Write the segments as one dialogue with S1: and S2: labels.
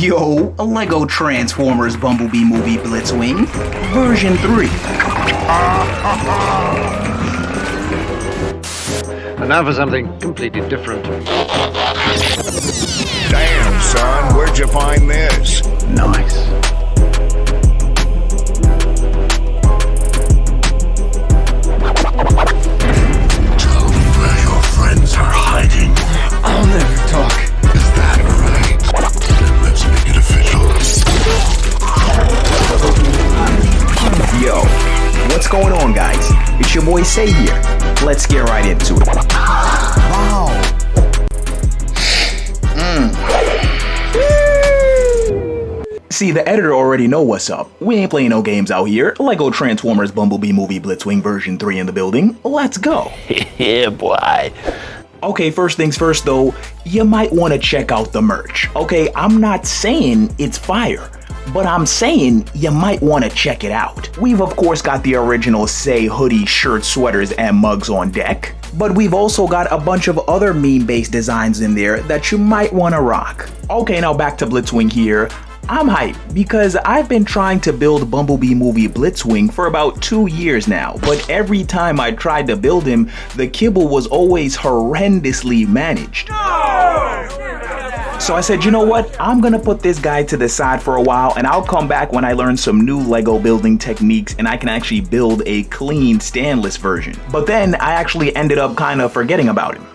S1: Yo, a Lego Transformers Bumblebee movie Blitzwing, version 3.
S2: And now for something completely different.
S3: Damn, son, where'd you find this?
S1: Nice.
S3: Tell me where your friends are hiding.
S1: I'll never talk.
S3: Is that right? Then let's make it official.
S1: Yo, what's going on, guys? It's your boy Say here. Let's get right into it. Wow. See, the editor already know what's up. We ain't playing no games out here. Lego Transformers Bumblebee movie Blitzwing version 3 in the building. Let's go.
S4: Yeah, boy.
S1: Okay, first things first though, you might want to check out the merch. Okay, I'm not saying it's fire, but I'm saying you might want to check it out. We've of course got the original Say hoodie, shirts, sweaters, and mugs on deck, but we've also got a bunch of other meme-based designs in there that you might want to rock. Okay, now back to Blitzwing here. I'm hyped because I've been trying to build Bumblebee movie Blitzwing for about 2 years now, but every time I tried to build him, the kibble was always horrendously managed. So I said, you know what, I'm gonna put this guy to the side for a while and I'll come back when I learn some new Lego building techniques and I can actually build a clean standless version. But then I actually ended up kind of forgetting about him.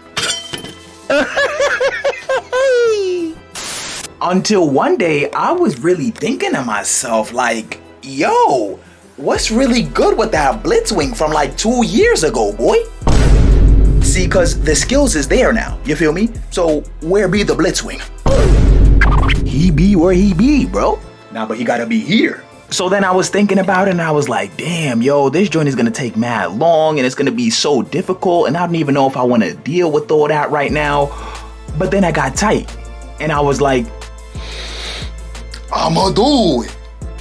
S1: Until one day, I was really thinking to myself, like, yo, what's really good with that Blitzwing from like 2 years ago, boy? See, cause the skills is there now, you feel me? So where be the Blitzwing? He be where he be, bro. Nah, but he gotta be here. So then I was thinking about it and I was like, damn, yo, this joint is gonna take mad long and it's gonna be so difficult and I don't even know if I wanna deal with all that right now. But then I got tight and I was like, I'ma do it.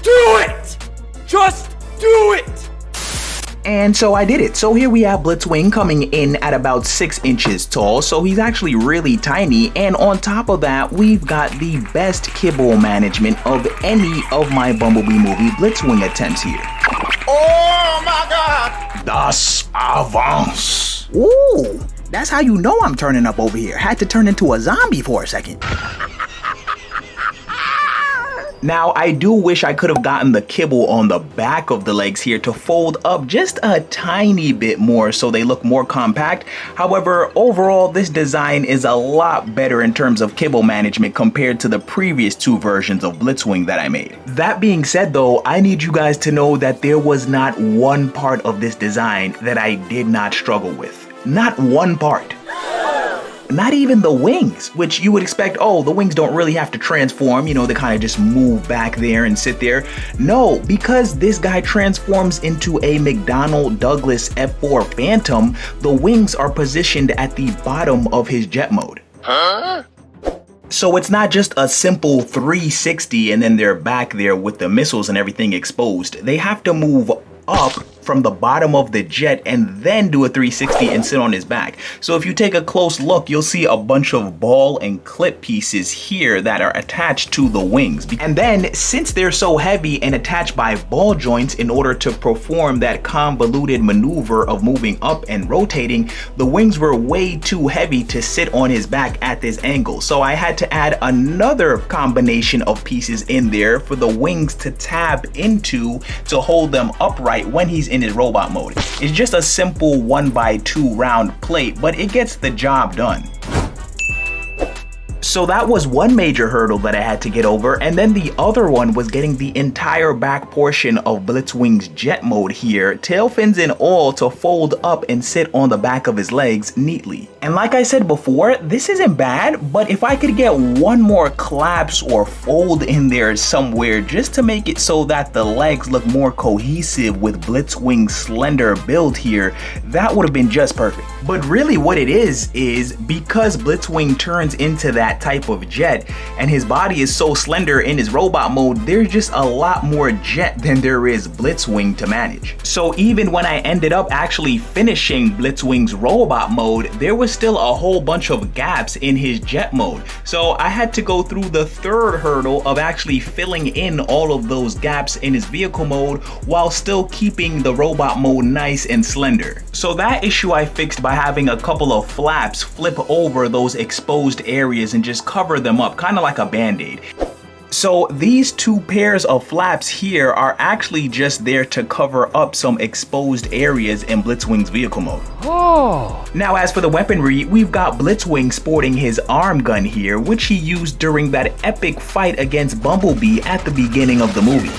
S4: Do it! Just do it!
S1: And so I did it. So here we have Blitzwing coming in at about 6 inches tall. So he's actually really tiny. And on top of that, we've got the best kibble management of any of my Bumblebee movie Blitzwing attempts here.
S3: Oh my god!
S1: Das avance. Ooh, that's how you know I'm turning up over here. Had to turn into a zombie for a second. Now, I do wish I could have gotten the kibble on the back of the legs here to fold up just a tiny bit more so they look more compact. However, overall, this design is a lot better in terms of kibble management compared to the previous 2 versions of Blitzwing that I made. That being said though, I need you guys to know that there was not one part of this design that I did not struggle with. Not one part. Not even the wings, which you would expect, oh, the wings don't really have to transform, you know, they kind of just move back there and sit there. No, because this guy transforms into a McDonnell Douglas F4 Phantom, the wings are positioned at the bottom of his jet mode. Huh? So it's not just a simple 360 and then they're back there with the missiles and everything exposed. They have to move up from the bottom of the jet and then do a 360 and sit on his back. So if you take a close look, you'll see a bunch of ball and clip pieces here that are attached to the wings. And then since they're so heavy and attached by ball joints in order to perform that convoluted maneuver of moving up and rotating, the wings were way too heavy to sit on his back at this angle. So I had to add another combination of pieces in there for the wings to tab into to hold them upright when he's in his robot mode. It's just a simple 1x2 round plate, but it gets the job done. So that was one major hurdle that I had to get over, and then the other one was getting the entire back portion of Blitzwing's jet mode here, tail fins and all, to fold up and sit on the back of his legs neatly. And like I said before, this isn't bad, but if I could get one more collapse or fold in there somewhere just to make it so that the legs look more cohesive with Blitzwing's slender build here, that would have been just perfect. But really what it is because Blitzwing turns into that type of jet and his body is so slender in his robot mode, there's just a lot more jet than there is Blitzwing to manage. So even when I ended up actually finishing Blitzwing's robot mode, there was still a whole bunch of gaps in his jet mode. So I had to go through the third hurdle of actually filling in all of those gaps in his vehicle mode while still keeping the robot mode nice and slender. So that issue I fixed by having a couple of flaps flip over those exposed areas and just cover them up, kind of like a band-aid. So these two pairs of flaps here are actually just there to cover up some exposed areas in Blitzwing's vehicle mode.
S4: Oh.
S1: Now as for the weaponry, we've got Blitzwing sporting his arm gun here, which he used during that epic fight against Bumblebee at the beginning of the movie.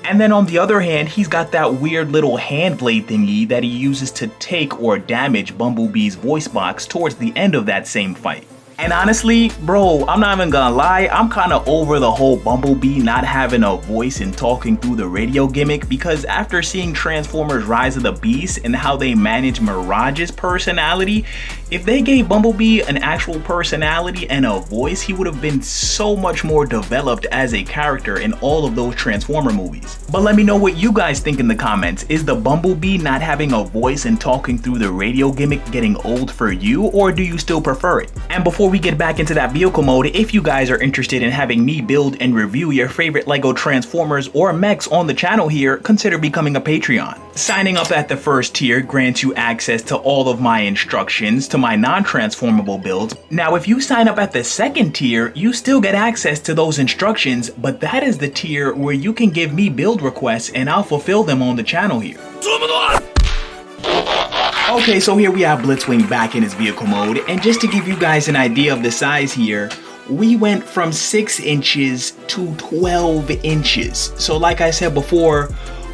S1: And then on the other hand, he's got that weird little hand blade thingy that he uses to take or damage Bumblebee's voice box towards the end of that same fight. And honestly, bro, I'm not even gonna lie, I'm kinda over the whole Bumblebee not having a voice and talking through the radio gimmick, because after seeing Transformers Rise of the Beast and how they manage Mirage's personality, if they gave Bumblebee an actual personality and a voice, he would have been so much more developed as a character in all of those Transformer movies. But let me know what you guys think in the comments. Is the Bumblebee not having a voice and talking through the radio gimmick getting old for you, or do you still prefer it? And before we get back into that vehicle mode, if you guys are interested in having me build and review your favorite Lego Transformers or mechs on the channel here, consider becoming a Patreon. Signing up at the first tier grants you access to all of my instructions to my non-transformable builds. Now if you sign up at the second tier, you still get access to those instructions, but that is the tier where you can give me build requests and I'll fulfill them on the channel here. Okay, so here we have Blitzwing back in his vehicle mode, and just to give you guys an idea of the size here, we went from 6 inches to 12 inches. So like I said before,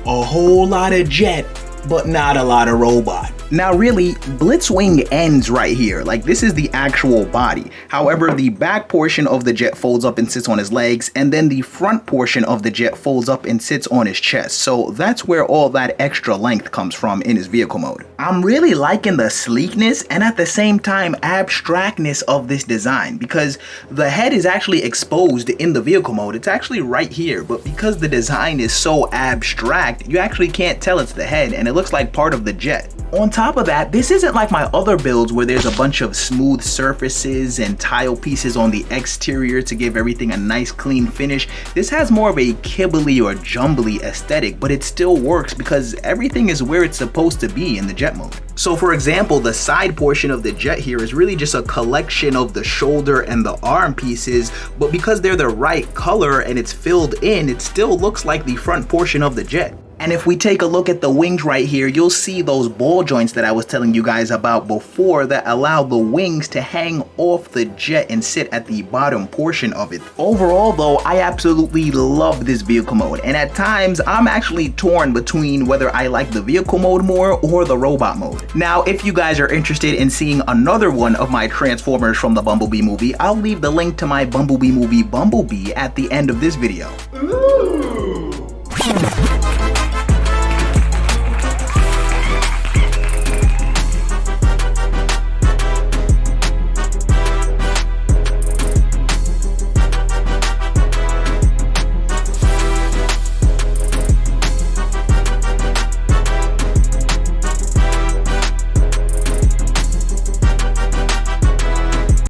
S1: a whole lot of jet, but not a lot of robot. Now really, Blitzwing ends right here, like this is the actual body. However, the back portion of the jet folds up and sits on his legs, and then the front portion of the jet folds up and sits on his chest. So that's where all that extra length comes from in his vehicle mode. I'm really liking the sleekness and at the same time abstractness of this design, because the head is actually exposed in the vehicle mode. It's actually right here, but because the design is so abstract, you actually can't tell it's the head and it looks like part of the jet. On top of that, this isn't like my other builds where there's a bunch of smooth surfaces and tile pieces on the exterior to give everything a nice clean finish. This has more of a kibbly or jumbly aesthetic, but it still works because everything is where it's supposed to be in the jet mode. So for example, the side portion of the jet here is really just a collection of the shoulder and the arm pieces, but because they're the right color and it's filled in, it still looks like the front portion of the jet. And if we take a look at the wings right here, you'll see those ball joints that I was telling you guys about before that allow the wings to hang off the jet and sit at the bottom portion of it. Overall though, I absolutely love this vehicle mode, and at times I'm actually torn between whether I like the vehicle mode more or the robot mode. Now if you guys are interested in seeing another one of my Transformers from the Bumblebee movie, I'll leave the link to my Bumblebee movie Bumblebee at the end of this video. Ooh.